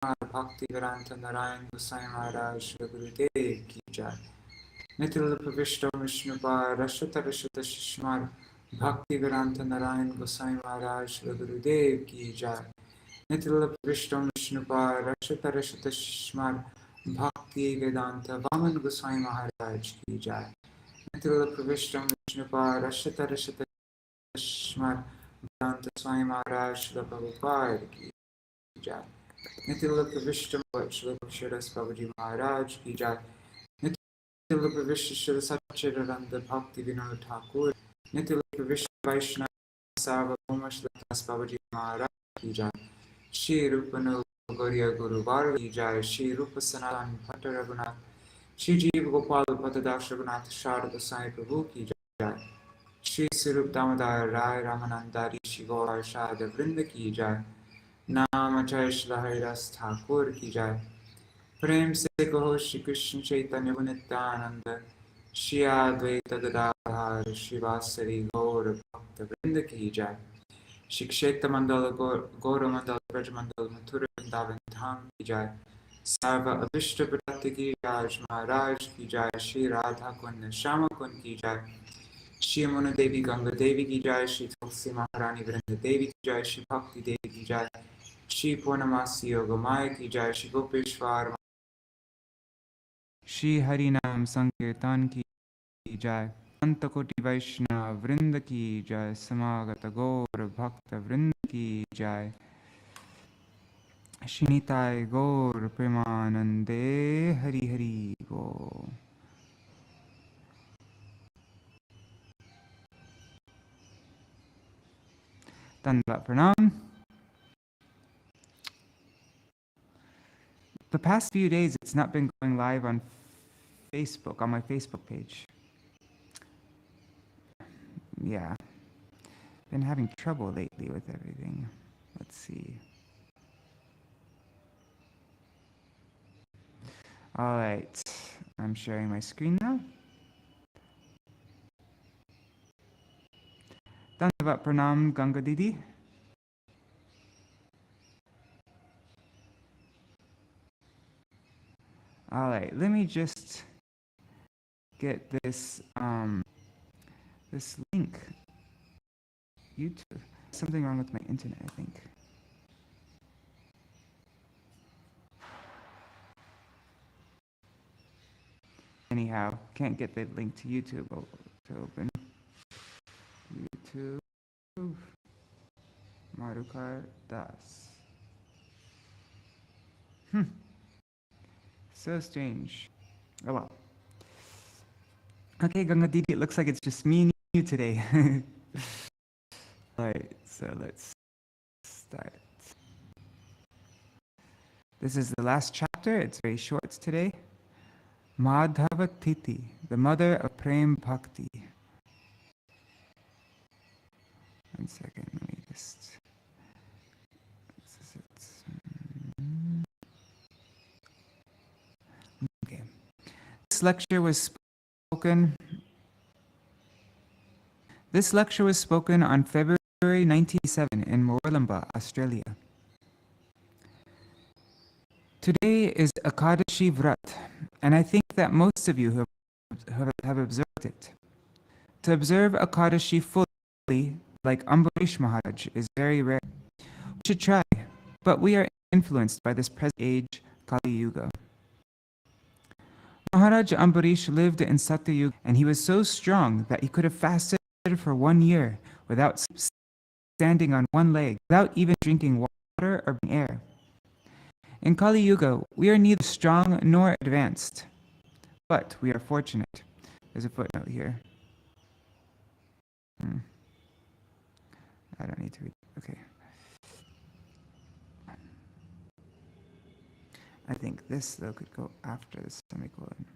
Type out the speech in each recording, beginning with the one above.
Bhakti-Vedanta Narayan Gosai Maharaj Shri Gurudev Ki Jai. Nitya Pravishta Vishnupad Rashata Rashata Shishmar Bhakti-Vedanta Narayan Gosai Maharaj Shri Gurudev Ki Jai. Nitya Pravishta Vishnupad Rashata Rashata Shishmar Bhakti-Vedanta Vaman Gosai Maharaj Ki Jai. Nitya Pravishta Vishnupad Rashata Rashata Shishmar Vedanta Swami Maharaj Shri Prabhupada Ki Jai. Nitya Pravishta Shri Bhaksharas Babaji Maharaj Ki Jai. Nitya Pravishta Shri Satchidananda Bhakti Vinod Thakur. Nitya Pravishta Vaishnava Sarvabhauma Shri Das Babaji Maharaj Ki Jai. Shri Rupanu Gauriya Guru Var Ki Jai. Shri Rupa Sanatan Bhatta Raghunath. Shri Jeev Gopal Bhattadash Raghunath Sharada Sai Prabhu Ki Jai. Shri Sirup Damodar Rai Ramanandari Shri Gaur Shada Vrinda Ki Jai. नाम जय श्री हरिदास ठाकुर की जय। प्रेम से कहो श्री कृष्ण चैतन्य नित्यानंद श्री अद्वैत गदाधर श्रीवासरी गौर भक्त वृंद की जय। श्री क्षेत्र मंडल गौर मंडल ब्रज मंडल मथुरा वृंदावन धाम की जय। सर्व अभिष्ट प्रदत्त की राज महाराज की जय। श्री राधा कुंड श्याम कुंड की जय। श्री यमुना देवी गंगा देवी की जय। श्री तुलसी महारानी वृंद देवी की जय। श्री भक्ति देवी की जय। श्री पूर्णमासी योगमाया की जय। श्री गोपेश्वर श्री हरि नाम संकीर्तन की जय। अंत कोटि वैष्णव वृंद की जय। समागत गौर भक्त वृंद की जय। श्री निताय गौर प्रेमानंदे हरि हरि गो। Dandava Pranam. The past few days, it's not been going live on Facebook, on my Facebook page. Yeah, been having trouble lately with everything. Let's see. All right, I'm sharing my screen now. Dandavat Pranam, Ganga Didi. All right, let me just get this this link. YouTube. Something wrong with my internet, I think. Anyhow, can't get the link to YouTube to open. YouTube. Madhukar Das. So strange. Oh well. Okay, Ganga Didi, it looks like it's just me and you today. Alright, so let's start. This is the last chapter. It's very short today. Mādhava-tithi, the mother of Prem Bhakti. One second, let me just... This is it. Okay. This lecture was spoken on February 1997 in Murwillumbah, Australia. Today is Akadashi Vrat, and I think that most of you have observed it. To observe Akadashi fully, like Ambarish Maharaj, is very rare. We should try, but we are influenced by this present age, Kali Yuga. Maharaj Ambarish lived in Satyayuga, and he was so strong that he could have fasted for 1 year without standing on one leg, without even drinking water or air. In Kali Yuga, we are neither strong nor advanced, but we are fortunate. There's a footnote here. I don't need to read. Okay. I think this, though, could go after the semicolon.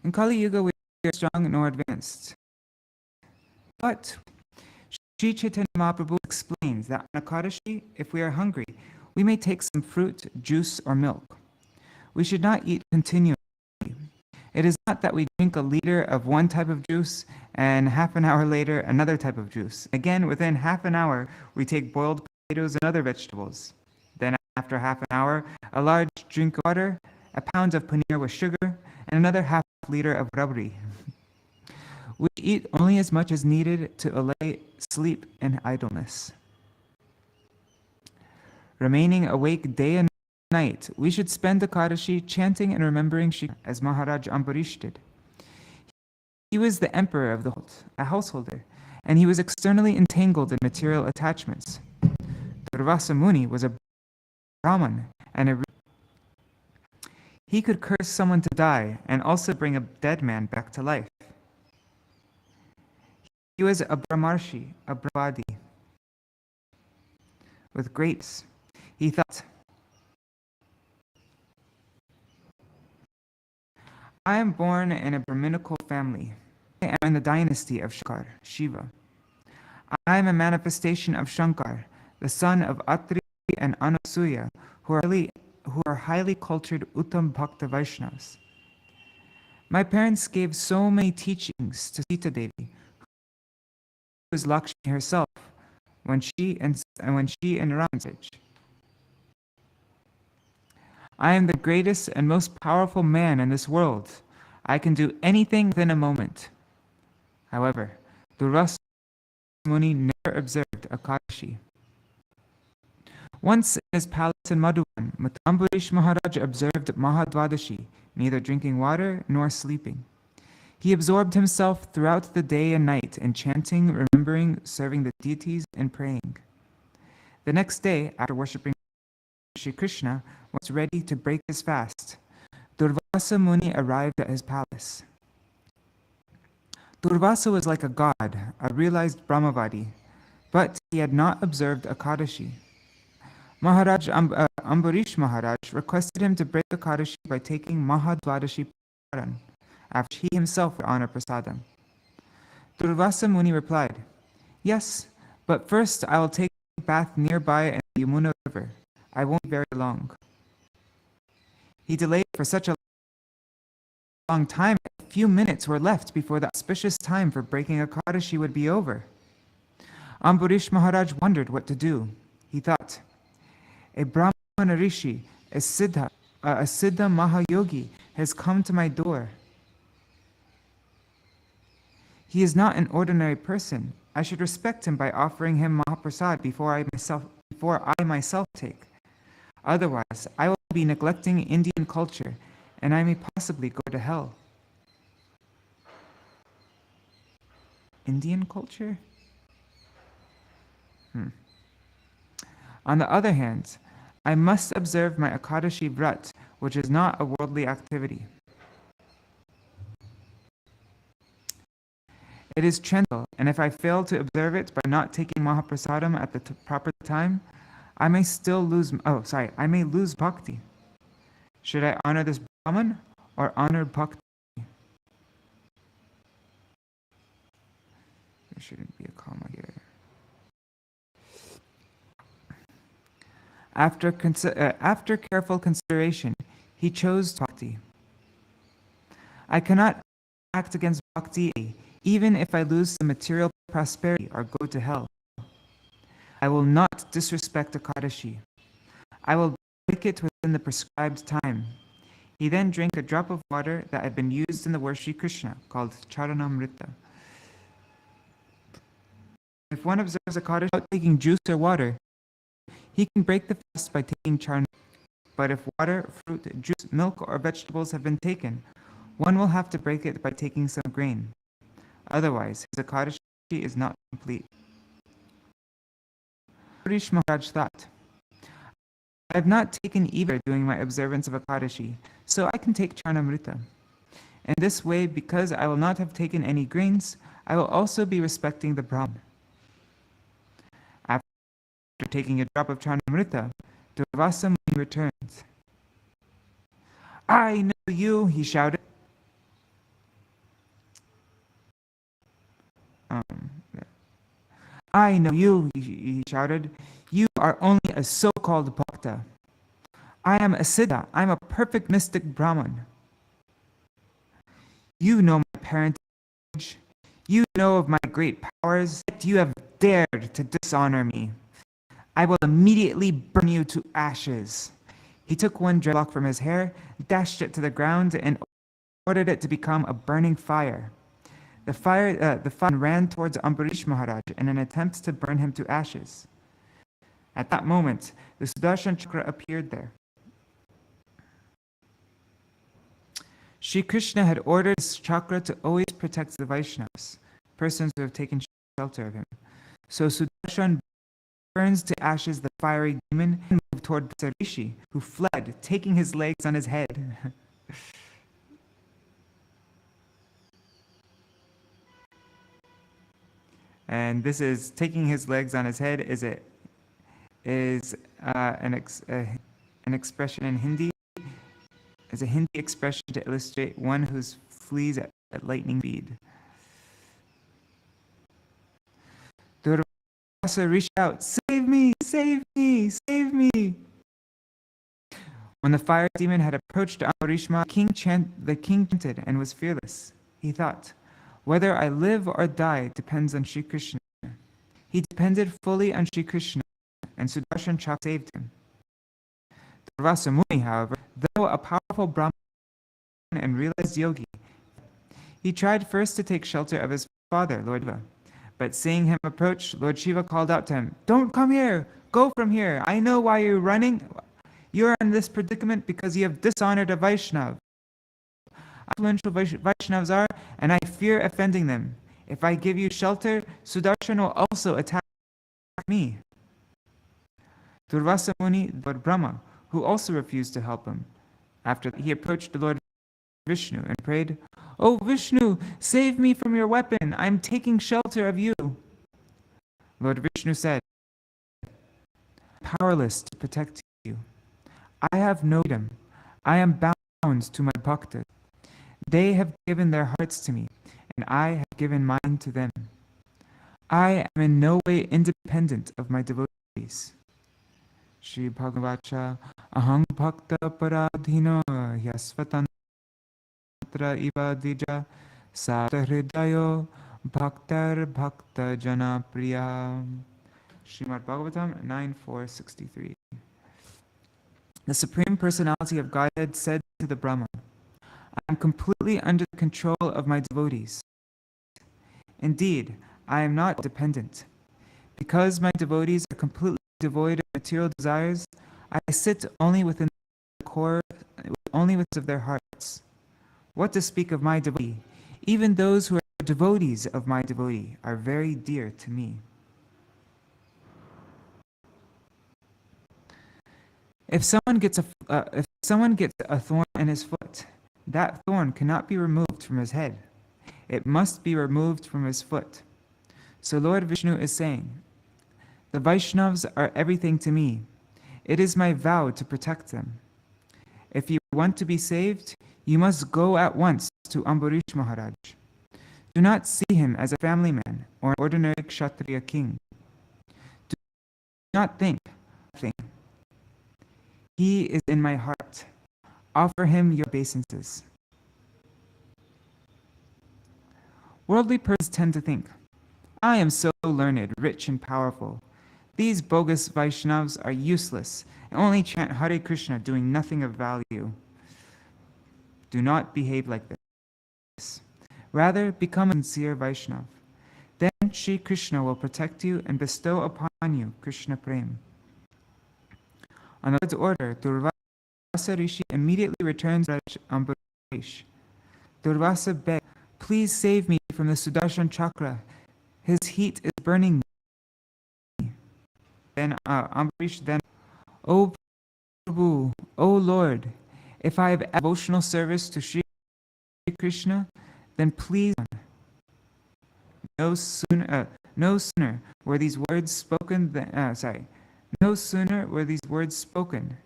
In Kali Yuga, we are strong nor advanced. But Sri Chaitanya Mahaprabhu explains that on Akadashi, if we are hungry, we may take some fruit, juice, or milk. We should not eat continually. It is not that we drink a liter of one type of juice and half an hour later another type of juice. Again, within half an hour, we take boiled potatoes and other vegetables. Then after half an hour, a large drink of water, a pound of paneer with sugar, and another half-liter of rabri. We eat only as much as needed to allay sleep and idleness. Remaining awake day and night, we should spend the Kadashi chanting and remembering Shri as Maharaj Ambarish did. He was the emperor of the world, a householder, and he was externally entangled in material attachments. Durvasa Muni was a Brahman and he could curse someone to die and also bring a dead man back to life. He was a Brahmarshi, a Brahmadi. With grapes, he thought, I am born in a Pinnacle family. I am in the dynasty of Shankar, Shiva. I am a manifestation of Shankar, the son of Atri and Anasuya, who are highly cultured Uttam Bhakta Vaishnavas. My parents gave so many teachings to Sita Devi, who was Lakshmi herself when she and Ramsaj. I am the greatest and most powerful man in this world. I can do anything within a moment. However, Durvasa Muni never observed Akadashi. Once in his palace in Madhuban, Ambarish Maharaj observed Mahadvadashi, neither drinking water nor sleeping. He absorbed himself throughout the day and night in chanting, remembering, serving the deities, and praying. The next day, after worshipping Shri Krishna, was ready to break his fast. Durvasa Muni arrived at his palace. Durvasa was like a god, a realized Brahmavadi, but he had not observed Akadashi. Ambarish Maharaj requested him to break Akadashi by taking Mahadvadashi Prasadam, after he himself would honor Prasadam. Durvasa Muni replied, Yes, but first I will take a bath nearby in the Yamuna river. I won't be very long. He delayed for such a long time, a few minutes were left before the auspicious time for breaking Akadashi would be over. Ambarish Maharaj wondered what to do. He thought, a Brahmana Rishi, a Siddha Mahayogi has come to my door. He is not an ordinary person. I should respect him by offering him Mahaprasad before I myself take. Otherwise, I will be neglecting Indian culture, and I may possibly go to hell. Indian culture? On the other hand, I must observe my Akadashi Vrat, which is not a worldly activity. It is Chandal, and if I fail to observe it by not taking Mahaprasadam at the proper time, I may lose bhakti. Should I honor this Brahman or honor bhakti? There shouldn't be a comma here. After careful consideration, he chose bhakti. I cannot act against bhakti even if I lose some material prosperity or go to hell. I will not disrespect Akadashi. I will break it within the prescribed time. He then drank a drop of water that had been used in the worship of Krishna, called Charanamrita. If one observes Akadashi without taking juice or water, he can break the fast by taking charna. But if water, fruit, juice, milk, or vegetables have been taken, one will have to break it by taking some grain. Otherwise, his Akadashi is not complete. Ambarish Maharaj thought, I have not taken either during my observance of Akadashi, so I can take Charnamrita. In this way, because I will not have taken any grains, I will also be respecting the Brahman. After taking a drop of Charnamrita, Durvasa Muni returns. I know you, he shouted. I know you, he shouted. You are only a so-called bhakta. I am a siddha. I am a perfect mystic Brahman. You know my parentage. You know of my great powers, yet you have dared to dishonor me. I will immediately burn you to ashes. He took one dreadlock from his hair, dashed it to the ground, and ordered it to become a burning fire. The fire ran towards Ambarish Maharaj in an attempt to burn him to ashes. At that moment, the Sudarshan Chakra appeared there. Shri Krishna had ordered this chakra to always protect the Vaishnavas, persons who have taken shelter of him. So Sudarshan burns to ashes the fiery demon and moved toward Rishi, who fled, taking his legs on his head. And this is taking his legs on his head is an expression in Hindi. Is a Hindi expression to illustrate one who flees at lightning speed. Durvasa reached out, "Save me! Save me! Save me!" When the fire demon had approached Ambarishma, the king chanted and was fearless. He thought, "Whether I live or die depends on Shri Krishna." He depended fully on Shri Krishna, and Sudarshan Chakra saved him. Durvasa Muni, however, though a powerful Brahman and realized yogi, he tried first to take shelter of his father, Lord Shiva. But seeing him approach, Lord Shiva called out to him, "Don't come here! Go from here! I know why you're running. You're in this predicament because you have dishonored a Vaishnav. Influential Vaishnavas are, and I fear offending them. If I give you shelter, Sudarshan will also attack me." Durvasa Muni, Lord Brahma, who also refused to help him. After he approached the Lord Vishnu and prayed, "O Vishnu, save me from your weapon. I am taking shelter of you." Lord Vishnu said, "Powerless to protect you. I have no freedom. I am bound to my bhaktas. They have given their hearts to me, and I have given mine to them. I am in no way independent of my devotees." Shri Bhagavacha ahang bhakta paradhino yasvatantra iva dija sata hridayo bhaktar bhakta jana priya. Srimad Bhagavatam 9.463. The Supreme Personality of Godhead said to the Brahma, "I am completely under the control of my devotees. Indeed, I am not dependent. Because my devotees are completely devoid of material desires, I sit only within the core, only within their hearts. What to speak of my devotee? Even those who are devotees of my devotee are very dear to me." If someone gets a thorn in his foot, that thorn cannot be removed from his head. It must be removed from his foot. So Lord Vishnu is saying, "The Vaishnavas are everything to me. It is my vow to protect them. If you want to be saved, you must go at once to Ambarish Maharaj. Do not see him as a family man or an ordinary Kshatriya king. Do not think nothing. He is in my heart. Offer him your obeisances." Worldly persons tend to think, "I am so learned, rich, and powerful. These bogus Vaishnavas are useless and only chant Hare Krishna, doing nothing of value." Do not behave like this. Rather, become a sincere Vaishnav. Then Shri Krishna will protect you and bestow upon you Krishna Prem. On the Lord's order, Durvasa Rishi immediately returns to Ambarish. Durvasa begged, "Please save me from the Sudarshan Chakra. His heat is burning me." Then Ambarish then, "O Prabhu, O Lord, if I have devotional service to Shri Krishna, then please." No sooner were these words spoken than, no sooner were these words spoken.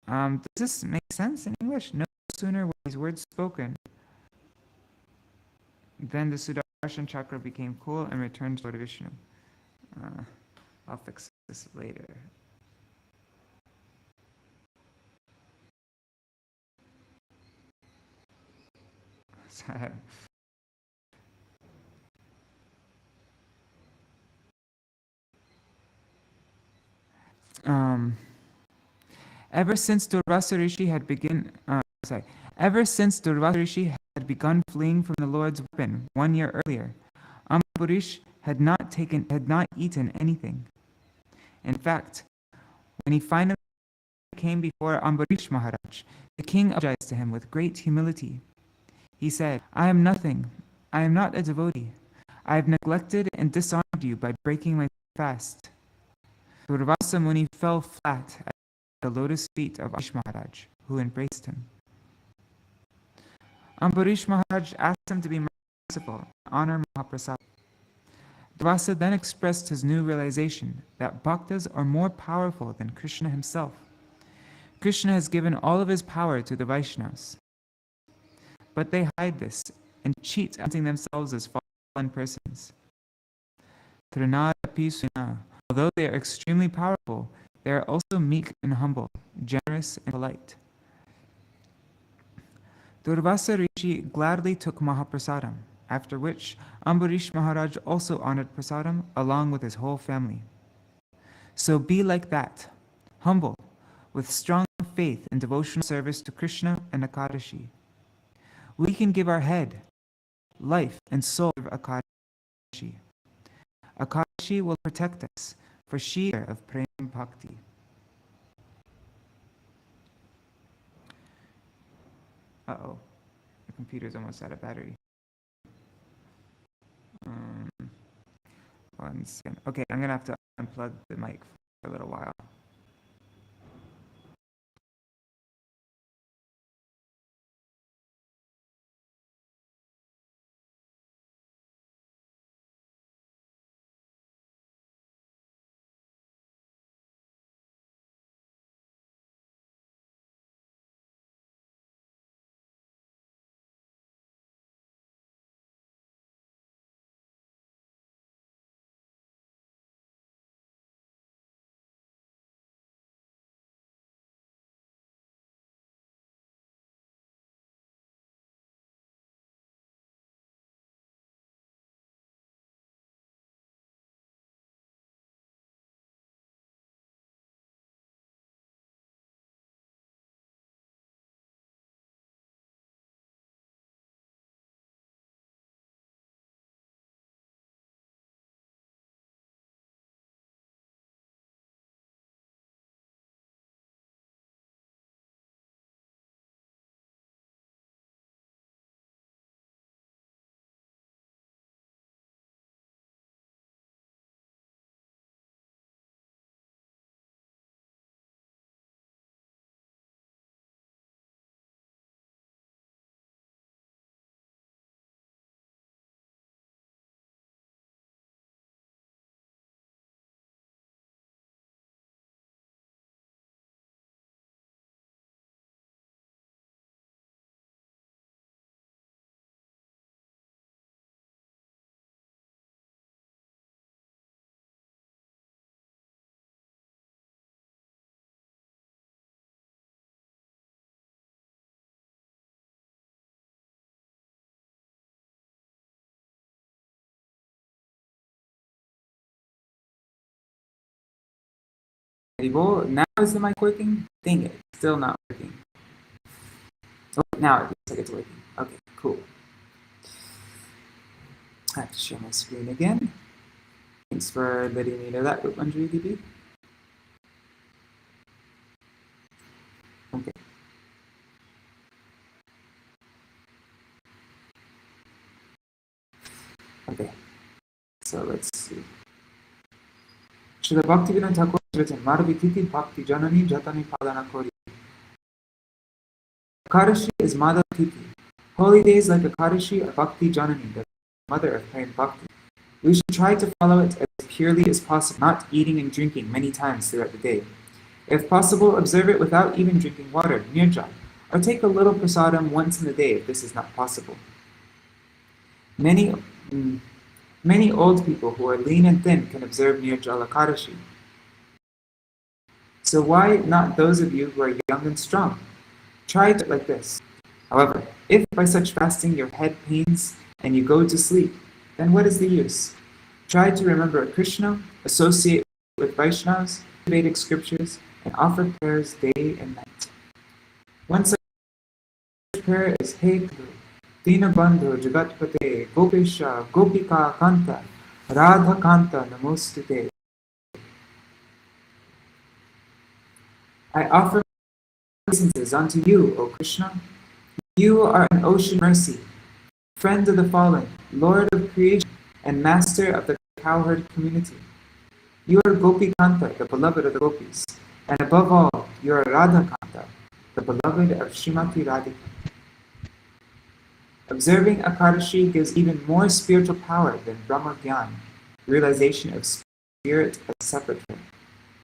Does this make sense in English? No sooner were these words spoken, then the Sudarshan Chakra became cool and returned to Lord Vishnu. I'll fix this later. um, ever since Durvasa Rishi had ever since Durvasa Rishi had begun fleeing from the Lord's weapon 1 year earlier, Ambarish had not eaten anything. In fact, when he finally came before Ambarish Maharaj, the king apologized to him with great humility. He said, "I am nothing. I am not a devotee. I have neglected and dishonored you by breaking my fast." Durvasa Muni fell flat at the lotus feet of Ambarish Maharaj, who embraced him. Ambarish Maharaj asked him to be merciful and honor Mahaprasad. Durvasa then expressed his new realization that bhaktas are more powerful than Krishna himself. Krishna has given all of his power to the Vaishnavas, but they hide this and cheat, presenting themselves as fallen persons. Although they are extremely powerful, they are also meek and humble, generous and polite. Durvasa Rishi gladly took Mahaprasadam, after which Ambarish Maharaj also honored prasadam along with his whole family. So be like that, humble, with strong faith and devotional service to Krishna and Akadashi. We can give our head, life, and soul to Akadashi. Akadashi will protect us, for she is of Prem Bhakti. Uh-oh, the computer's almost out of battery. 1 second. Okay, I'm gonna have to unplug the mic for a little while. Now is the mic working? Dang it, still not working. Oh, now it looks like it's working. Okay, cool. I have to share my screen again. Thanks for letting me know that, Manjari DB. Okay. Okay, so let's see. Srila Bhaktivinoda Thakur has written, Mādhava-tithi Bhakti Janani Jatani Padana Kori. Akadashi is Mādhava-tithi. Holy days like Akadashi are Bhakti Janani, the mother of Prem Bhakti. We should try to follow it as purely as possible, not eating and drinking many times throughout the day. If possible, observe it without even drinking water, nirjal, or take a little prasadam once in a day if this is not possible. Many old people who are lean and thin can observe nirjala Ekadashi. So why not those of you who are young and strong? Try it like this. However, If by such fasting your head pains and you go to sleep, then what is the use? Try to remember Krishna, associate with Vaishnavas, Vedic scriptures, and offer prayers day and night. One such prayer is Hey Guru, Dinabandhu Jagatpate, Gopesha, Gopika Kanta, Radha Kanta Namostute. I offer obeisances unto you, O Krishna. You are an ocean mercy, friend of the fallen, Lord of creation, and master of the cowherd community. You are Gopi Kanta, the beloved of the gopis, and above all, you are Radha Kanta, the beloved of Srimati Radhika. Observing Akadashi gives even more spiritual power than Brahma Gyan, realization of spirit as separate from,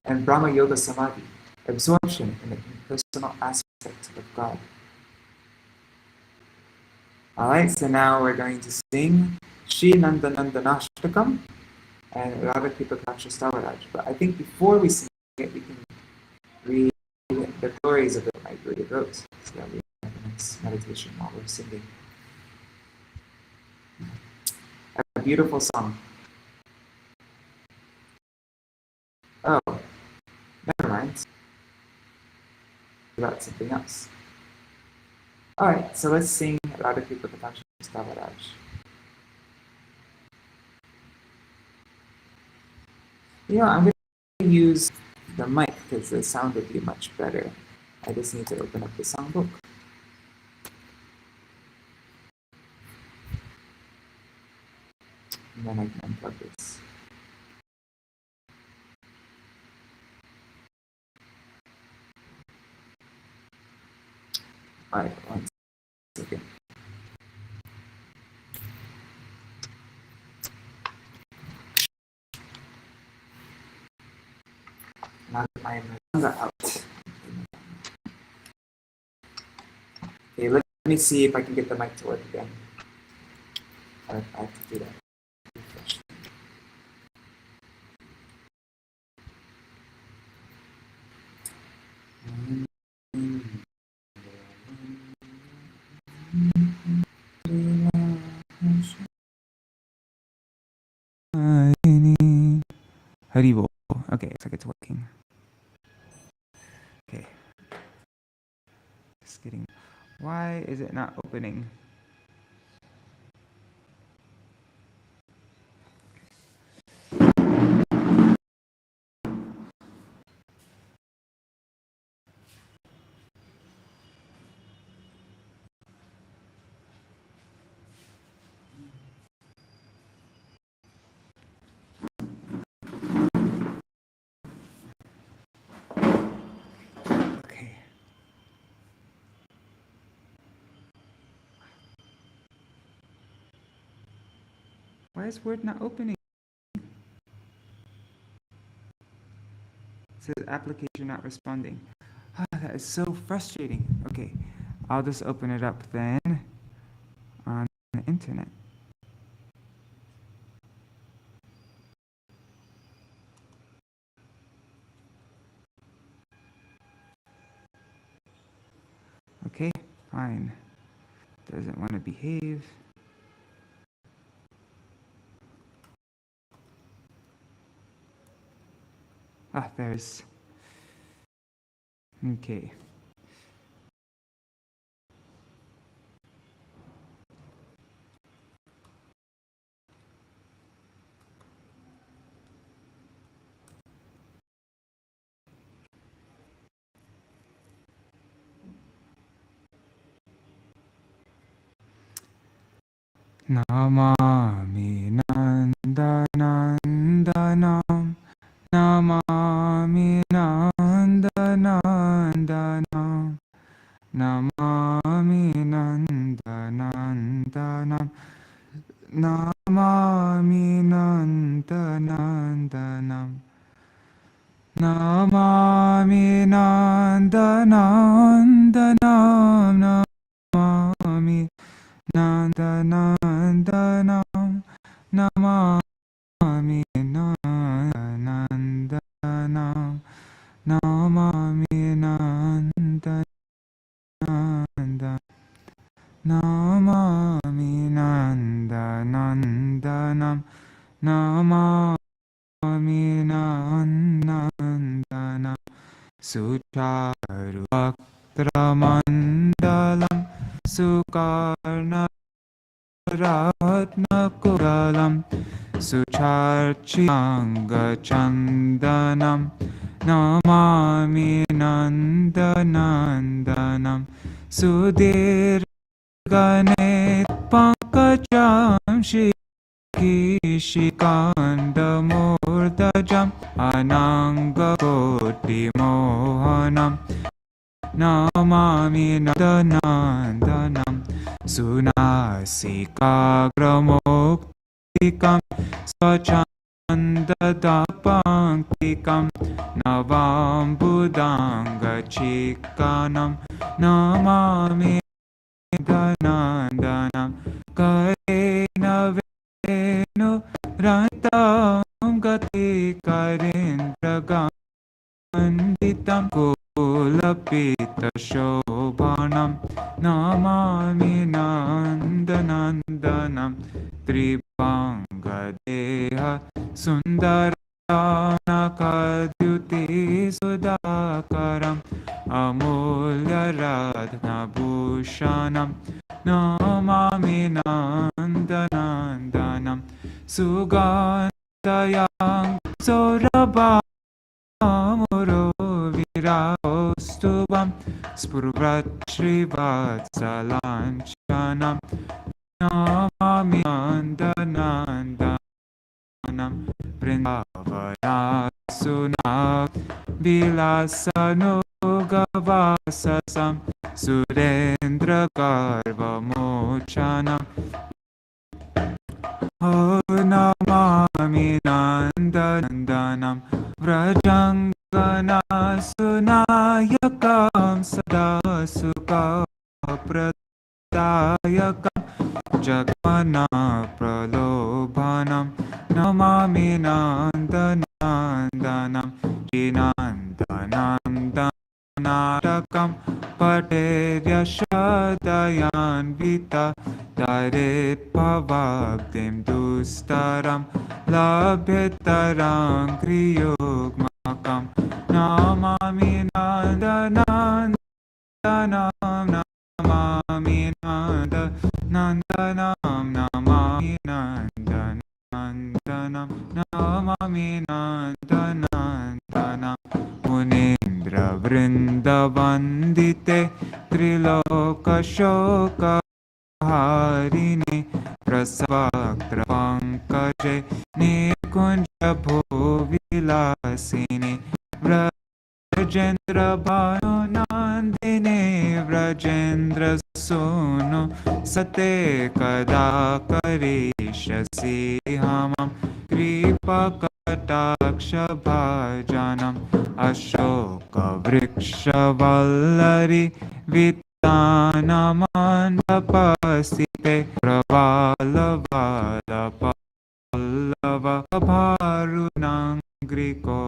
and Brahma Yoga Samadhi, absorption in the impersonal aspect of God. Alright, so now we're going to sing Shri Nandanandanashtakam and Radhakripa Kakshastavaraj. But I think before we sing it, we can read the glories of it by Buddha Rose. So that we have a nice meditation while we're singing. A beautiful song. Oh, never mind. About something else. Alright, so let's sing Radhakripa Kakshastavaraj. I'm going to use the mic because the sound would be much better. I just need to open up the songbook. And then I can unplug this. Alright, one second. Now that my manga out. Okay, let me see if I can get the mic to work again. I have to do that. Haribo. Okay, looks like it's working. Okay. Just kidding. Why is it not opening? Okay. Why is Word not opening? It says application not responding. That is so frustrating. Okay, I'll just open it up then on the internet. Okay, fine. Doesn't want to behave. There's... Okay. Namami Nandanandanam Namami Nandanandanam Namami Nandanandanam Namami Nandanandanam Namami Nandanandanam Namami Nandanandanam Namami Nandanandanam Namami Nandanandanam Namami Nandanam Sucharuaktramandalam Sukarnaratnakudalam Sucharchiyangachandanam Namami Nandanandanam Sudirganet Pankajam Shikandamurdajam Anangakotimohanam Namami Nandanandanam Sunasikagramoktikam Swachandadapanktikam Navambudangachikanam Namami Nandanandanam Karena Venu Rantam Gati Karindraganditam Kulapita Shobhanam Namami Nandanandanam Tribhangadeha Sundaranakadyuti Sudakaram Amulya Radha Bhushanam Namami Nandanandanam Sugandayam Saurabhamuro Virastubam Spurvat Srivatsalanchanam Namami Nandanandanam Vrindavanasunak Vilasanugavasasam Surendra Garvamochanam Namami Nandanandanam Vrajanganasunaayakam Sadasukapradayakam Jagmana Pralobhanam Namami Nandanandanam Jinandanandanadakam Pateryashadayanvita Darit Pavabdim Dustaram Labhitaram Kriyogmakam Namami Nandanandanam Namami Nandanandanam Namami Nandanandanam Namami Nandanandanam Munindra Vrindavandite Trilokashoka Harini Prasavaktra Pankaje Nikunja Bhuvilasini Vrajendra Bhanu Nandini Vrajendra Sunu Sate Kada Karishasi Hamam Kripa Kataksha Bhajanam Ashoka Vriksha Vallari Tanamandapasite Prabalavala Pallava Bharunangriko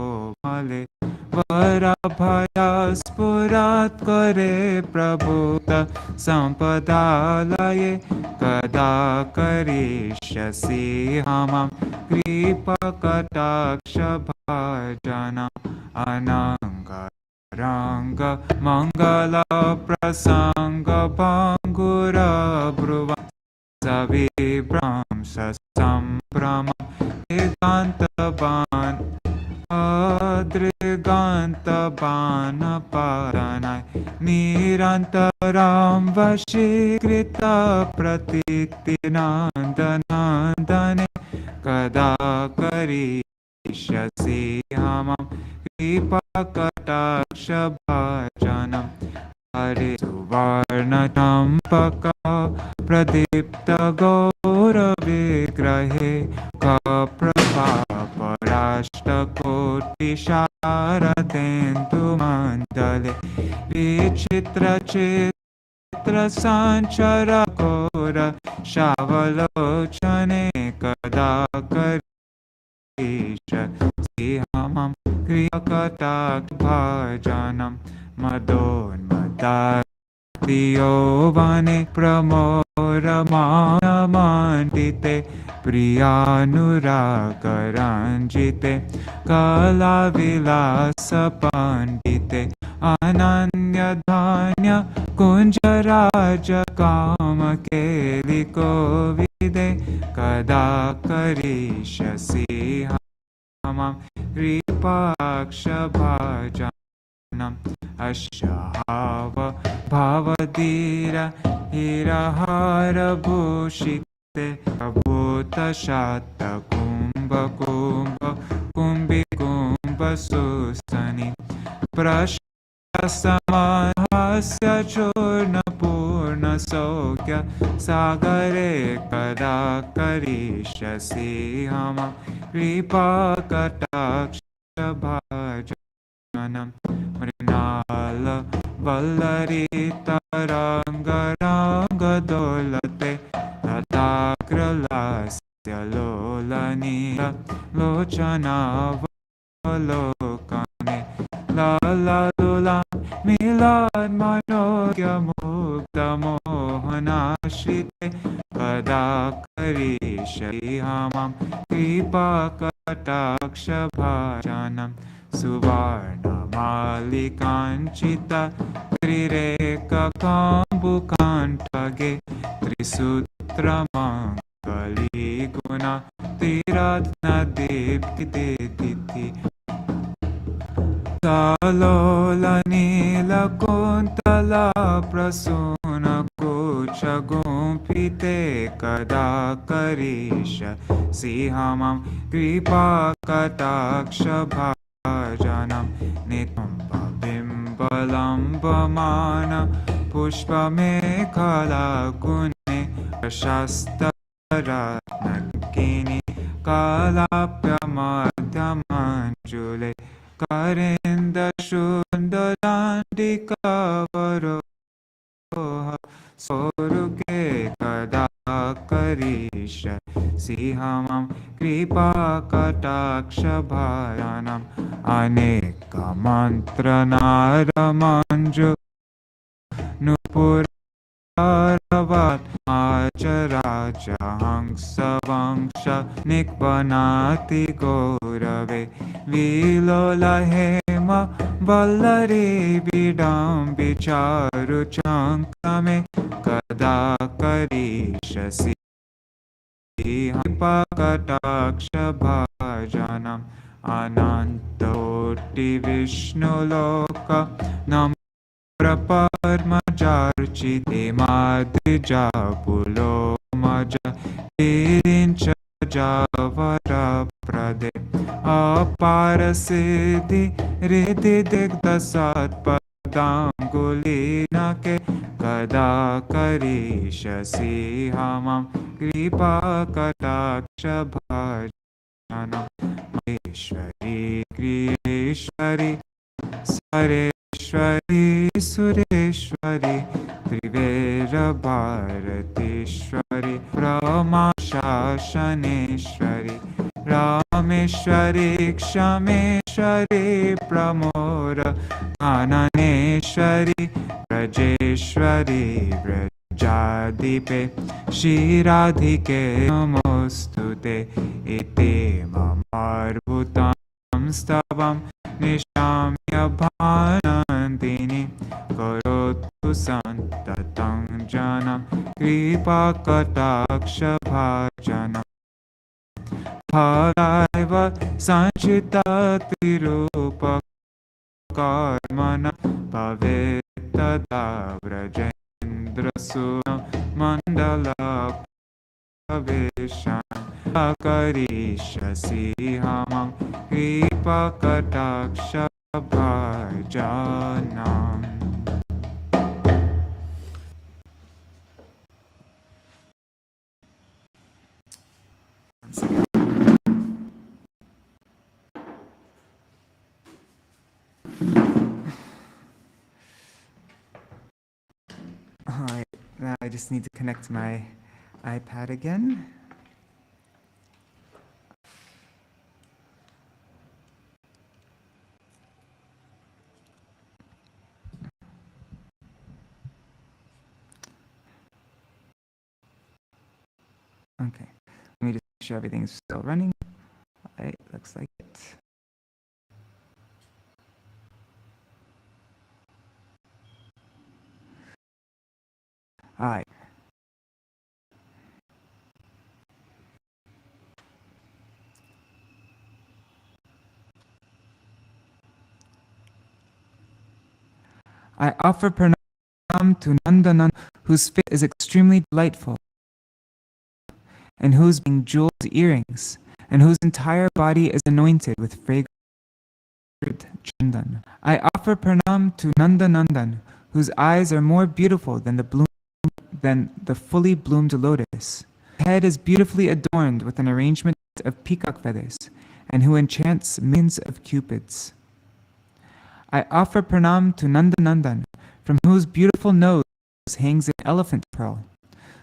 Male Varabhayaspurat Kare Prabhuta Sampadalaye Kada Karishyasi Hamam Kripa Kataksha Bhajanam Ananga Ranga Mangala Prasanga Bangura Bruva Savibram Sasambrama Digantaban Adrigantabana Paranai Nirantaram Vashikrita Pratiti Nandanandane Kadakari Shasi Hamam Kripa Kataksha Bhajanam Hare Suvarna Champaka Pradipta Gaura Vigrahe Kaprabha Parashta Koti Sharadendu Mandale Vichitra Chitra Sanchara Kora Shavalochane Kadakari Sihamam Kriyakatak Bhajanam Madon Madadiyo Vane Pramoramana Mandite प्रियानुरागरञ्जिते कलाविलासपण्डिते अनन्यधान्य कुञ्जराजकामकेलिकोविदे कदा करिष्यसि मां कृपाक्षभाजनम् अश्याव भवदीर हिरहारभूषिते कुम्भिकुम्भसुस्तनि प्रशस्तमहस्य चूर्णपूर्णसौख्य सागरे कदा करिष्यसि मम कृपाकटाक्षभाजनम् मृणाल वल्लरितरङ्गराङ्गदोलते तथाग्रलास्य लोलनील लोचनावलोकने लललुला मिलान्मनोज्ञमुग्धमोहनाश्रिते कदा करिष्यसि मां कृपाकटाक्षभाजनम् सुवर्णमालिकाञ्चित त्रिरेककाम्बुकाण्ठगे त्रिसूत्रमङ्गलीगुण त्रिरत्नदीप्तितिथि सलोलनीलकुन्तलप्रसूनकुचगुम्फिते कदा करिष्यसि मां कृपाकटाक्षभाजनम् नितम्बबिम्बलम्बमान पुष्पमेखलाकुने प्रशस्तरत्नकिनि कलाप्यमध्यमञ्जुले करेन्दशून्दराण्डिकावरोह सौरुगे कदा करिष्यसि मां कृपाकटाक्षभाजनम् अनेकमन्त्रनारमञ्जु नुपुरवत् आचराजहंसवंश निक्वनाति गौरवे विलोलहेम वल्लरी विडम्बिचारुचङ्कमे कदा करिष्यसि कृपाकटाक्षभाजनम् अनन्तकोटिविष्णुलोक नम्रपद्मजार्चिते माद्रिजापुलोमज विरिञ्च जावरप्रदे अपारसिद्धि हृदि दिग्धसत्पदाङ्गुलीनके कदा करिष्यसि मां कृपाकटाक्षभाजनम् महेश्वरी क्रियेश्वरी सरेश्वरी सुरेश्वरी त्रिवेरभारतीश्वरी प्रमाशासनेश्वरी रामेश्वरी क्षमेश्वरी प्रमोद काननेश्वरी ब्रजेश्वरी व्रजाधिपे श्रीराधिके नमोऽस्तुते इति ममार्भुतं स्तवं निशाम्य भानन्दिनि करोतु सन्ततं जनं कृपाकटाक्षभाजनम् फलैव सञ्चिततिरूपकर्मण भवेत्तदा व्रजेन्द्रसूनो मण्डलप्रवेशान् करिष्यसि मां कृपाकटाक्षभाजनम्. Alright, now I just need to connect my iPad again. Okay, let me just sure everything's still running. All right, looks like it. All right. I offer pranam to Nandananda, whose face is extremely delightful, and whose being jeweled earrings, and whose entire body is anointed with fragrant chandan. I offer pranam to Nandanandan, whose eyes are more beautiful than the fully bloomed lotus. His head is beautifully adorned with an arrangement of peacock feathers, and who enchants millions of cupids. I offer pranam to Nandanandan, from whose beautiful nose hangs an elephant pearl.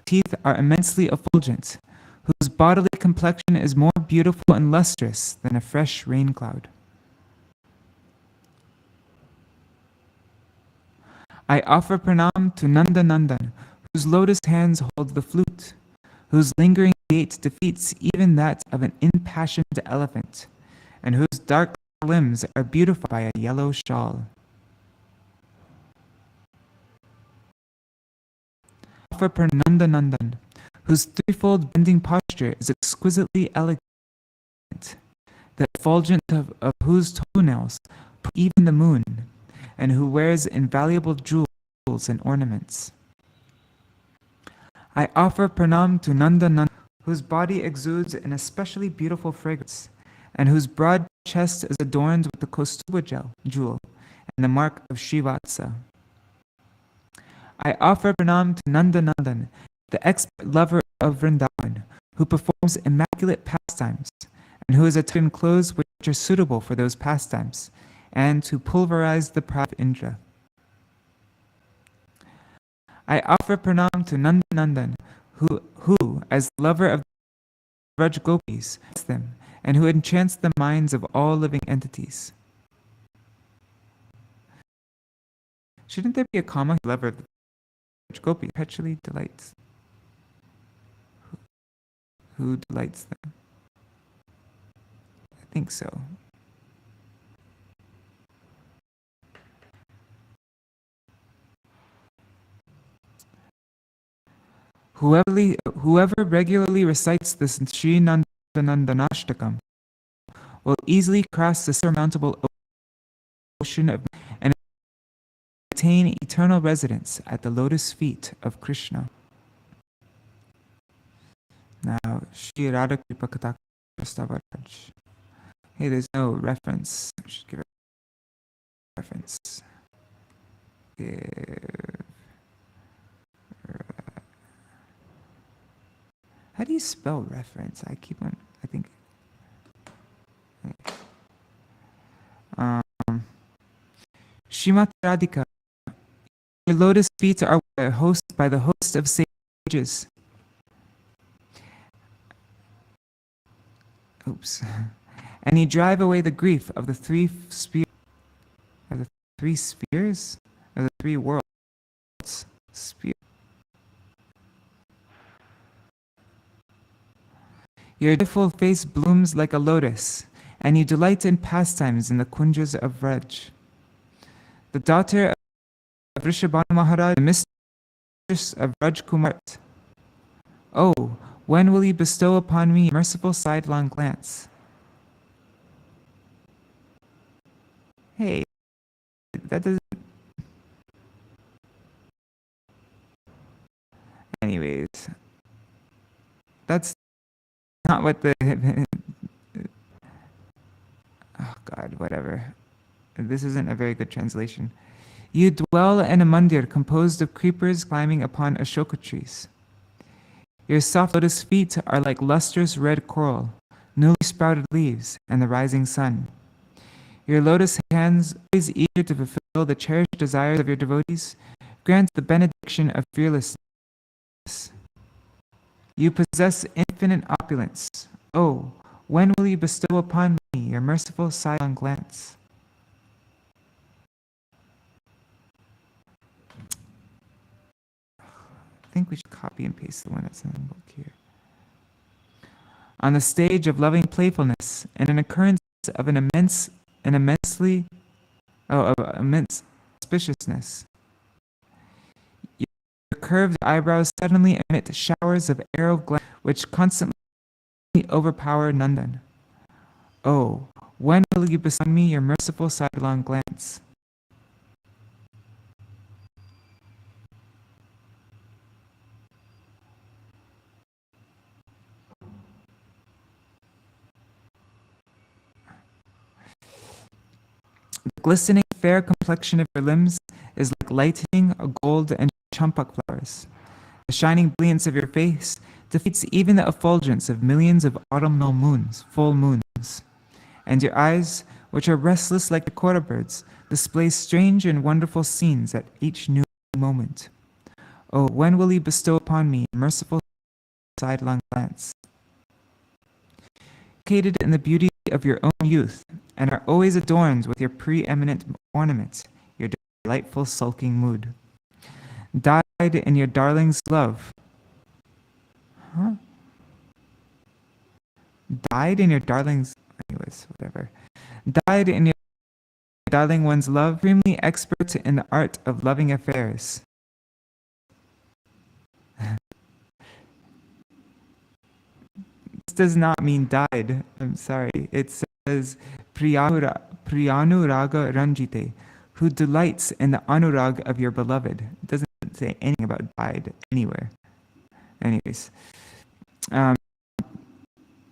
Teeth are immensely effulgent, whose bodily complexion is more beautiful and lustrous than a fresh rain cloud. I offer pranam to Nandanandan, whose lotus hands hold the flute, whose lingering gait defeats even that of an impassioned elephant, and whose dark limbs are beautified by a yellow shawl. I offer Nandanandan, whose threefold bending posture is exquisitely elegant, the effulgence of whose toenails even the moon, and who wears invaluable jewels and ornaments. I offer pranam to Nandanandan, whose body exudes an especially beautiful fragrance, and whose broad chest is adorned with the Kaustuba jewel and the mark of Srivatsa. I offer pranam to Nandanandan, the expert lover of Vrindavan, who performs immaculate pastimes, and who is attired in clothes which are suitable for those pastimes, and who pulverize the proud of Indra. I offer pranam to Nandanandan, who, as lover of Vraj Gopis, them, and who enchants the minds of all living entities. Shouldn't there be a comma? Lover of the Vraj Gopis perpetually delights. Who delights them? I think so. Whoever regularly recites this Sri Nandanandanashtakam will easily cross the surmountable ocean of and attain eternal residence at the lotus feet of Krishna. Now, Shri Radha Kripa Kataka Prastavaraj. Hey, there's no reference. I should give a reference. How do you spell reference? I think. Srimati Radhika, your lotus feet are hosted by the host of sages. Oops. And you drive away the grief of the three spheres. Of the three spheres? Of the three worlds. Sphere. Your beautiful face blooms like a lotus, and you delight in pastimes in the kunjas of Vraj. The daughter of Rishabhanu Maharaj, the mistress of Vraj Kumar. Oh, when will you bestow upon me a merciful sidelong glance? Hey, that doesn't... Anyways, that's not what the... Oh God, whatever. This isn't a very good translation. You dwell in a mandir composed of creepers climbing upon ashoka trees. Your soft lotus feet are like lustrous red coral, newly sprouted leaves, and the rising sun. Your lotus hands, always eager to fulfill the cherished desires of your devotees, grant the benediction of fearlessness. You possess infinite opulence. Oh, when will you bestow upon me your merciful sidelong glance? I think we should copy and paste the one that's in the book here. on the stage of loving playfulness and an occurrence of immense auspiciousness. Your curved eyebrows suddenly emit showers of arrow glance which constantly overpower Nandan. Oh, when will you bestow on me your merciful sidelong glance? The glistening fair complexion of your limbs is like lightning, gold, and champak flowers. The shining brilliance of your face defeats even the effulgence of millions of autumnal moons, full moons. And your eyes, which are restless like the kora birds, display strange and wonderful scenes at each new moment. Oh, when will you bestow upon me a merciful sidelong glance? Located in the beauty of your own youth, and are always adorned with your preeminent ornament, your delightful sulking mood. Died in your darling's love. Huh? Died in your darling's... Anyways, whatever. Died in your darling one's love, supremely expert in the art of loving affairs. This does not mean died. I'm sorry. It says Priyanuraga Ranjite, who delights in the anurag of your beloved. It doesn't say anything about died anywhere. Anyways.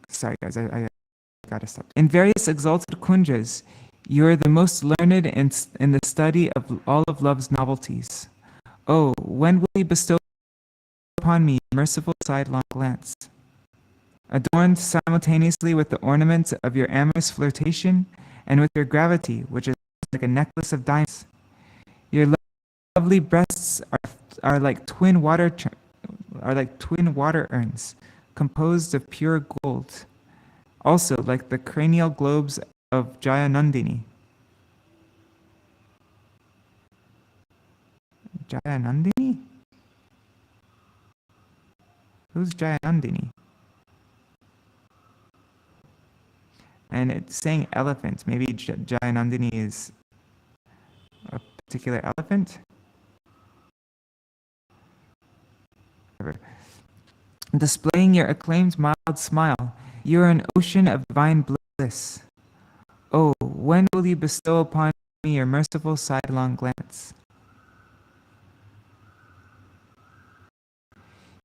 Sorry guys, I gotta stop. In various exalted kunjas, you are the most learned in the study of all of love's novelties. Oh, when will you bestow upon me a merciful sidelong glance? Adorned simultaneously with the ornament of your amorous flirtation and with your gravity, which is like a necklace of diamonds. Your lovely breasts are like twin water urns, composed of pure gold, also like the cranial globes of Jayanandini. Jayanandini? Who's Jayanandini? And it's saying elephant. Maybe Jayanandini is a particular elephant? Whatever. Displaying your acclaimed mild smile, you are an ocean of divine bliss. Oh, when will you bestow upon me your merciful sidelong glance?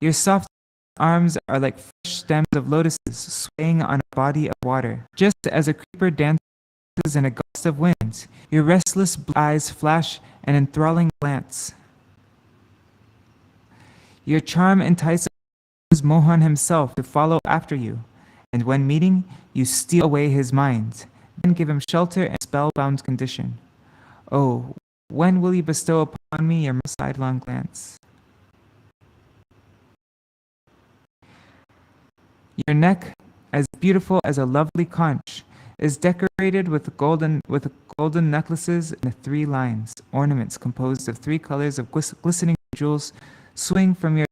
Your soft arms are like fresh stems of lotuses swaying on a body of water. Just as a creeper dances in a gust of wind, your restless eyes flash an enthralling glance. Your charm entices Mohan himself to follow after you, and when meeting, you steal away his mind, then give him shelter in a spellbound condition. Oh, when will you bestow upon me your sidelong glance? Your neck, as beautiful as a lovely conch, is decorated with golden necklaces in 3 lines, ornaments composed of 3 colors of glistening jewels swing from your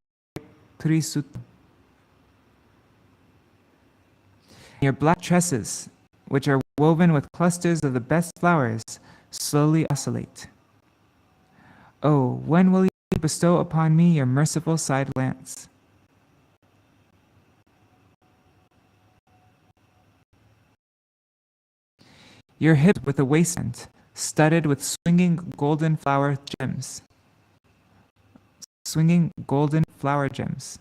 trisut. Your black tresses, which are woven with clusters of the best flowers, slowly oscillate. Oh, when will you bestow upon me your merciful side glance? Your hip with a waistband, studded with swinging golden flower gems. Swinging golden flower gems.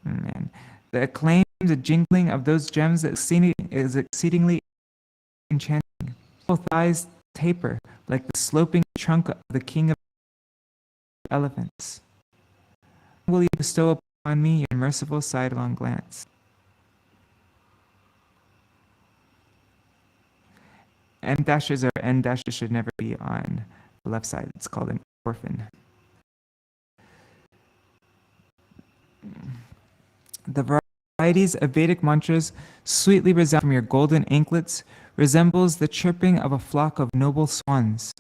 Man, the acclaimed jingling of those gems is exceedingly enchanting. Both thighs taper like the sloping trunk of the king of elephants. Will you bestow upon me your merciful sidelong glance? N dashes should never be on the left side. It's called an orphan. The varieties of Vedic mantras sweetly resound from your golden anklets resembles the chirping of a flock of noble swans.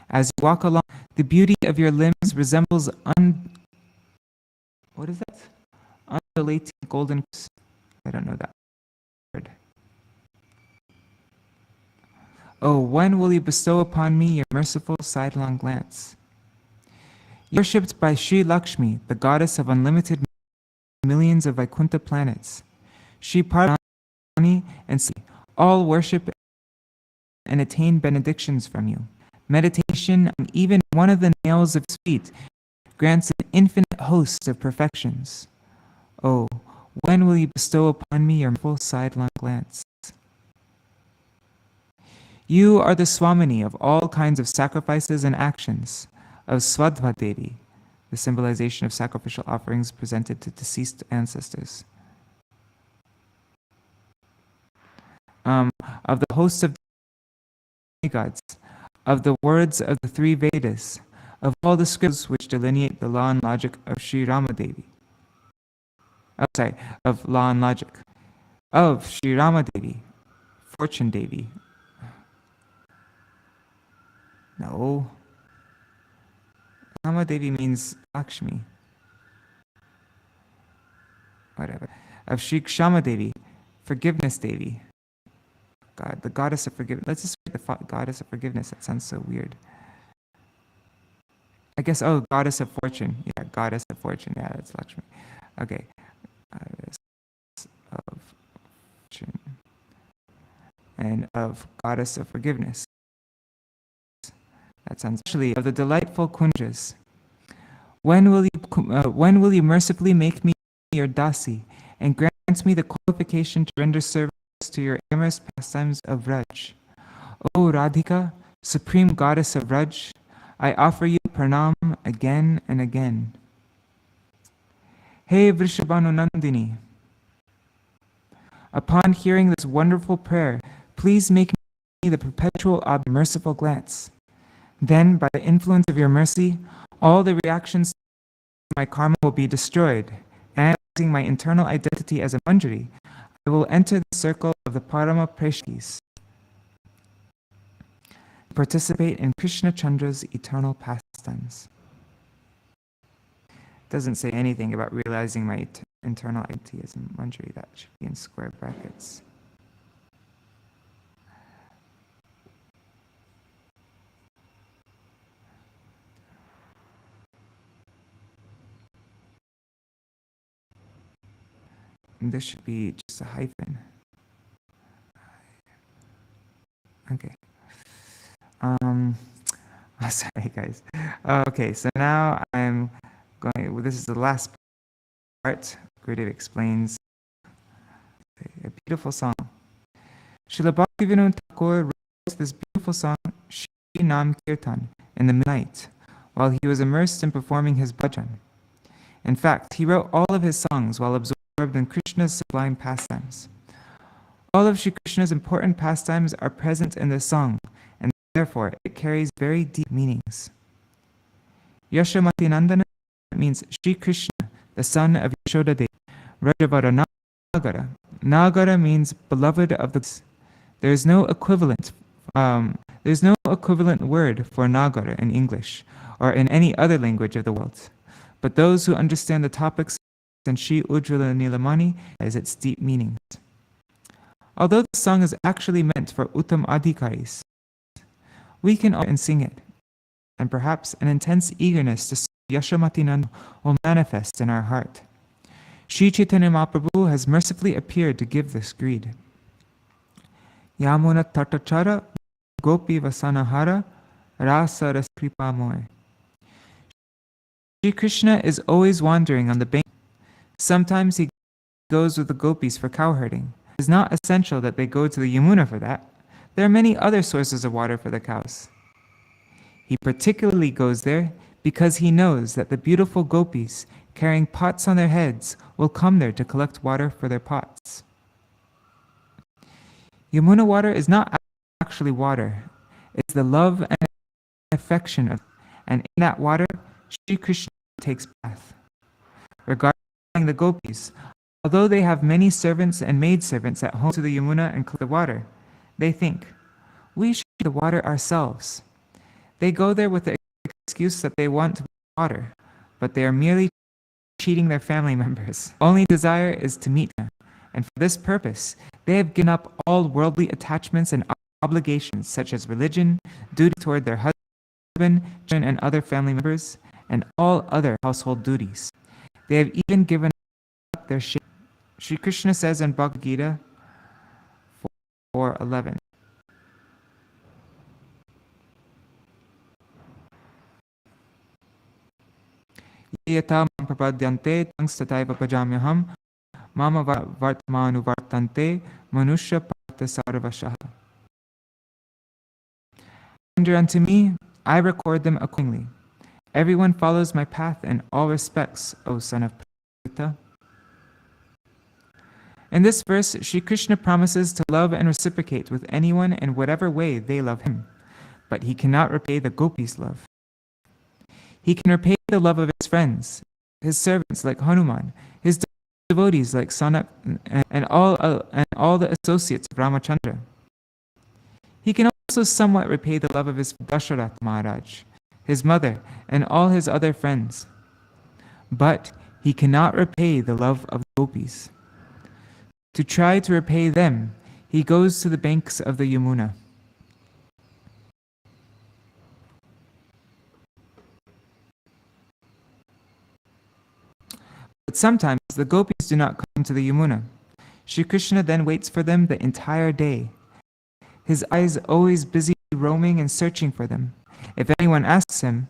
As you walk along, the beauty of your limbs resembles what is that? undulating golden. I don't know that word. Oh, when will you bestow upon me your merciful sidelong glance? Worshipped by Sri Lakshmi, the goddess of unlimited millions of Vaikuntha planets, Sri Parvati and Sri, all worship and attain benedictions from you. Meditation on even one of the nails of his feet grants an infinite host of perfections. Oh, when will you bestow upon me your full sidelong glance? You are the Swamini of all kinds of sacrifices and actions, of Swadva Devi, the symbolization of sacrificial offerings presented to deceased ancestors. Of the hosts of gods, of the words of the three Vedas, of all the scriptures which delineate the law and logic of Sri Rama Devi. Of law and logic. Of Sri Rama Devi, Fortune Devi. No. Rama Devi means Lakshmi. Whatever. Of Sri Kshama Devi, Forgiveness Devi. God, the goddess of forgiveness. Let's just read the goddess of forgiveness. That sounds so weird. I guess, goddess of fortune. Yeah, goddess of fortune. Yeah, that's Lakshmi. Okay. Goddess of fortune. And of goddess of forgiveness. That sounds actually of the delightful kunjas. When will you mercifully make me your dasi and grant me the qualification to render service to your amorous pastimes of Raj? O Radhika, supreme goddess of Raj, I offer you pranam again and again. Hey Vrishabhanu Nandini, upon hearing this wonderful prayer, please make me the perpetual merciful glance. Then, by the influence of your mercy, all the reactions to my karma will be destroyed, and using my internal identity as a Manjari, I will enter the circle of the Parama Preshkis, participate in Krishna Chandra's eternal pastimes. It doesn't say anything about realizing my internal identity as a Manjari. That should be in square brackets. And this should be just a hyphen. Okay. Sorry guys. Okay, so now I'm going, this is the last part. Gurudev explains a beautiful song. Srila Bhaktivinoda Thakur wrote this beautiful song, Shri Nam Kirtan, in the midnight, while he was immersed in performing his bhajan. In fact, he wrote all of his songs while absorbed in Krishna's sublime pastimes. All of Sri Krishna's important pastimes are present in this song, and therefore it carries very deep meanings. Yashamati Nandana means Sri Krishna, the son of Yashoda Devi. Rajavara Nagara. Nagara means beloved of the. There is no equivalent. There's no equivalent word for Nagara in English or in any other language of the world. But those who understand the topics in Sri Ujjvala Nilamani as its deep meanings. Although the song is actually meant for Uttam Adhikaris, we can all and sing it, and perhaps an intense eagerness to serve Yashamati Nanda will manifest in our heart. Sri Chaitanya Mahaprabhu has mercifully appeared to give this greed. Yamuna Tatachara Gopi Vasanahara Rasa Ras Kripa Moy. Sri Krishna is always wandering on the bank. Sometimes he goes with the gopis for cow herding. It is not essential that they go to the Yamuna for that. There are many other sources of water for the cows. He particularly goes there because he knows that the beautiful gopis carrying pots on their heads will come there to collect water for their pots. Yamuna water is not actually water. It's the love and affection of, and in that water, Sri Krishna takes bath. Regarding the gopis, although they have many servants and maidservants at home to the Yamuna and collect the water, they think, we should get the water ourselves. They go there with the excuse that they want water, but they are merely cheating their family members. Only desire is to meet Him, and for this purpose, they have given up all worldly attachments and obligations such as religion, duty toward their husband, children, and other family members, and all other household duties. They have even given up their shape. Sri Krishna says in Bhagavad Gita 4:11. Yata mam prapadyante tangs tataiva pajamyaham mama vartmanu vartante manusya partha sarvashaha. Render unto me, I record them accordingly. Everyone follows my path in all respects, O son of Pritha. In this verse, Sri Krishna promises to love and reciprocate with anyone in whatever way they love him, but he cannot repay the gopis' love. He can repay the love of his friends, his servants like Hanuman, his devotees like Sanak, and all the associates of Ramachandra. He can also somewhat repay the love of his Dasharath Maharaj, his mother, and all his other friends. But he cannot repay the love of the gopis. To try to repay them, he goes to the banks of the Yamuna. But sometimes the gopis do not come to the Yamuna. Sri Krishna then waits for them the entire day, his eyes always busy roaming and searching for them. If anyone asks him,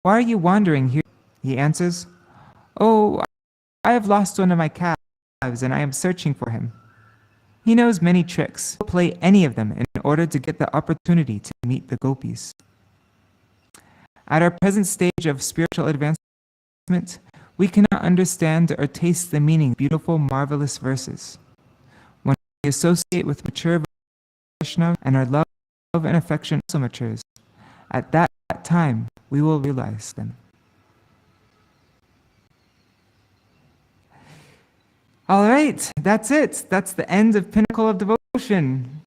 "Why are you wandering here?" he answers, "Oh, I have lost one of my calves and I am searching for him." He knows many tricks. He'll play any of them in order to get the opportunity to meet the gopis. At our present stage of spiritual advancement, we cannot understand or taste the meaning of beautiful, marvelous verses. When we associate with mature Vaishnava and our love and affection also matures, at that time we will realize them. All right, that's it. That's the end of Pinnacle of Devotion.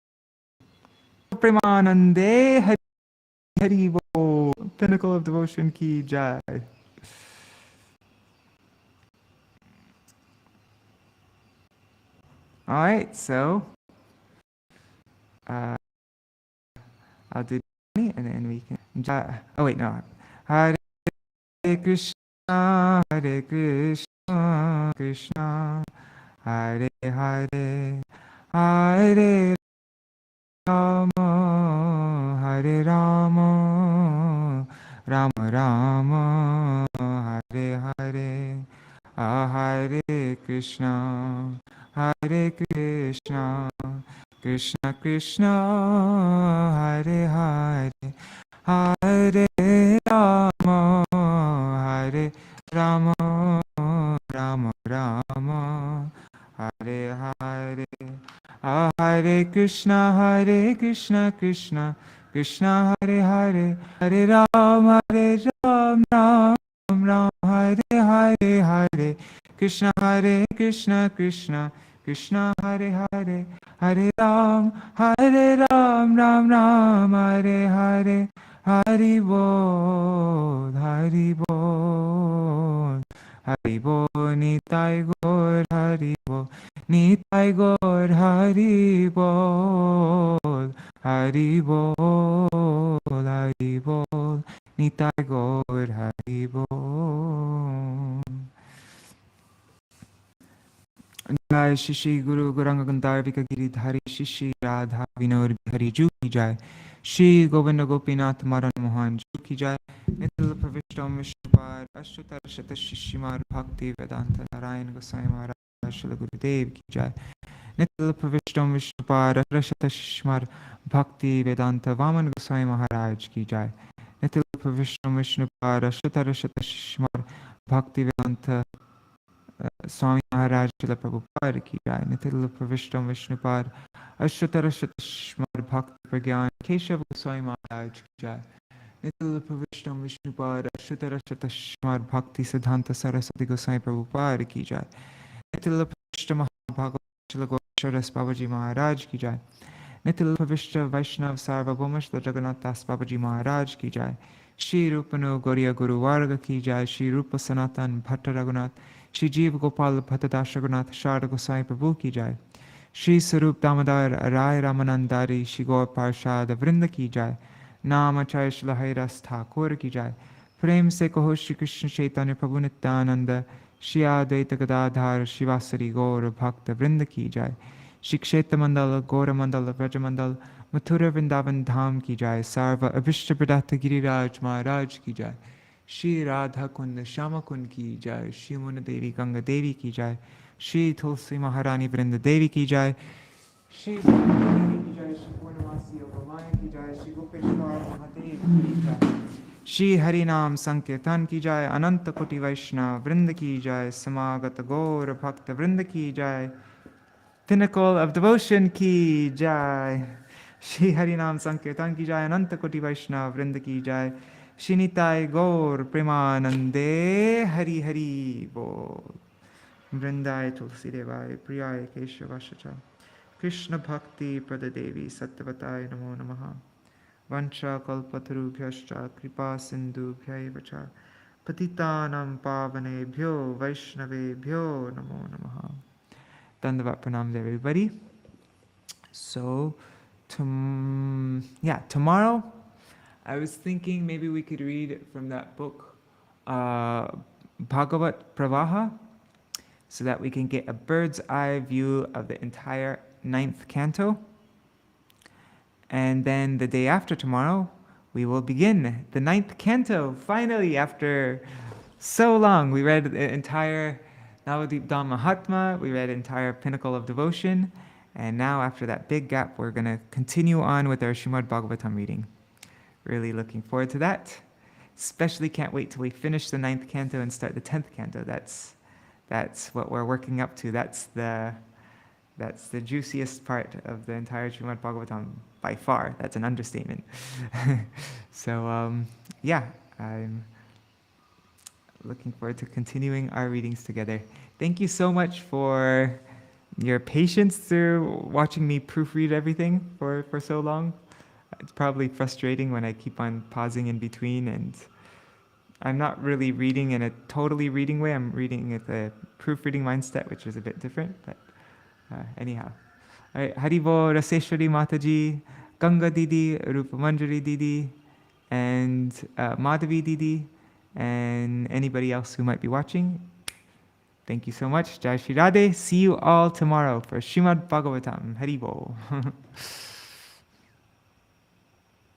Premanande Hari Hari Bo. Pinnacle of Devotion ki jai. All right, so I'll do and then we can. Oh wait, no. Hare Krishna, Hare Krishna, Krishna Hare Hare, Hare Rama, Hare Rama, Rama Rama, Hare Hare, Hare Krishna, Hare Krishna, Krishna Krishna, Hare Hare, Hare Rama, Hare Rama, Rama Rama, Hare Hare, Hare Krishna, Krishna Krishna, Hare Hare, Hare Ram, Ram Ram, Hare Hare, Hare Krishna, Krishna Krishna, Hare Hare, Hare Ram, Ram Ram, Hare Hare, Hari Bol, Hari Bol, Hari Bol, Nitai Gaur, Hari Bol, Nitai Gaur, Hari Bol, Hari Bol, Hari Bol, Nitai Gaur, Hari Bol. Jai Shishi Guru Gauranga Gandhar Vikagiri Dhari Shishi Radha Vinod Bihari Ju ki jai. Shri Govinda Gopinath Maran Mohan Ju ki jai. Nitil Pravishtam Vishnupada Ashtutar Shata Shishimar Bhakti Vedanta Narayan Goswami Maharaj Srila Gurudev ki jai. Nitil Pravishtam Vishnupada Ashtutar Shishimar Bhakti Vedanta Vaman Goswami Maharaj ki jai. Nitil Pravishtam Vishnupada Ashtutar Shishimar Bhakti Vedanta Swami Maharaj Srila Prabhupada ki jai. Nitil Pravishtam Vishnupad Ashtutar Shishimar Bhakti Pragyan Keshav Goswami Maharaj ki jai. Nitil Pravishtam Vishnupad Ashtutar Shishimar Bhakti Siddhanta Saraswati Goswami Prabhupada ki jai. Nitil Pravishtam Mahabhagavad Srila Goswaras Babaji Maharaj ki jai. Nitil Pravishta Vaishnav Sarvabhauma Srila Jagannath Das Babaji Maharaj ki jai. Shri Rupanu Gauriya Guru Varga ki jai, Shri Rupa Sanatan Bhatta Raghunath, Shri Jeev Gopal Bhattadash Raghunath, Sharda Gosai Prabhu ki jai, Shri Sarup Damodar Rai Ramanandari, Shri Gaur Parshad Vrinda ki jai, Namacharya Shri Ras Thakur ki jai, Prem se kaho Shri Krishna Chaitanya Prabhu Nityananda, Shri Advaita Gadadhar Shivasari Gaur Bhakta Vrinda ki jai, Shri Kshetra Mandala, Gaura Mandala, Vraja Mandala, Mathura Vrindavan Dham ki jai, Sarva Abhishta Pradata Giriraj Maharaj ki jai, Shri Radha Kund Shama Kund ki jai, Shri Muna Devi Ganga Devi ki jai, Shri Tulsi Maharani Vrinda Devi ki jai, Shri Devi ki jai, Shri Purnamasi Yogamaya ki jai, Shri Gopeshwar Mahadev ki jai, Shri Harinam Sankirtan ki jai, Ananta Koti Vaishnava Vrinda ki jai, Samagata Gaur Bhakta Vrinda ki jai, Pinnacle of Devotion ki jai, Shri Harinam Sankirtan ki jai, Ananta Koti Vaishnava Vrinda ki jai, Shri Nitai Gaur Premanande Hari Hari Bol, Vrindai Tulsi Devai Priyai Keshavashacha, Krishna Bhakti Pradadevi Sattvatai Namo Namaha, Vancha Kalpatarubhyascha Kripa Sindhubhyaivacha, Patitanam Pavanebhyo Vaishnavebhyo Namo Namaha. Dandavat pranam to everybody. So, tomorrow, I was thinking maybe we could read from that book, Bhagavat Pravaha, so that we can get a bird's eye view of the entire 9th canto. And then the day after tomorrow, we will begin the 9th canto. Finally, after so long, we read the entire Navadip Dham Mahatma, we read entire Pinnacle of Devotion, and now after that big gap, we're going to continue on with our Srimad Bhagavatam reading. Really looking forward to that. Especially can't wait till we finish the 9th canto and start the 10th canto. That's what we're working up to. That's the juiciest part of the entire Srimad Bhagavatam by far. That's an understatement. So I'm looking forward to continuing our readings together. Thank you so much for your patience through watching me proofread everything for so long. It's probably frustrating when I keep on pausing in between, and I'm not really reading in a totally reading way. I'm reading with a proofreading mindset, which is a bit different, but anyhow. All right, Haribo Raseshwari Mataji, Ganga Didi, Rupa Manjari Didi, and Madhavi Didi, and anybody else who might be watching. Thank you so much. Jai Shri Radhe. See you all tomorrow for Srimad Bhagavatam. Haribo.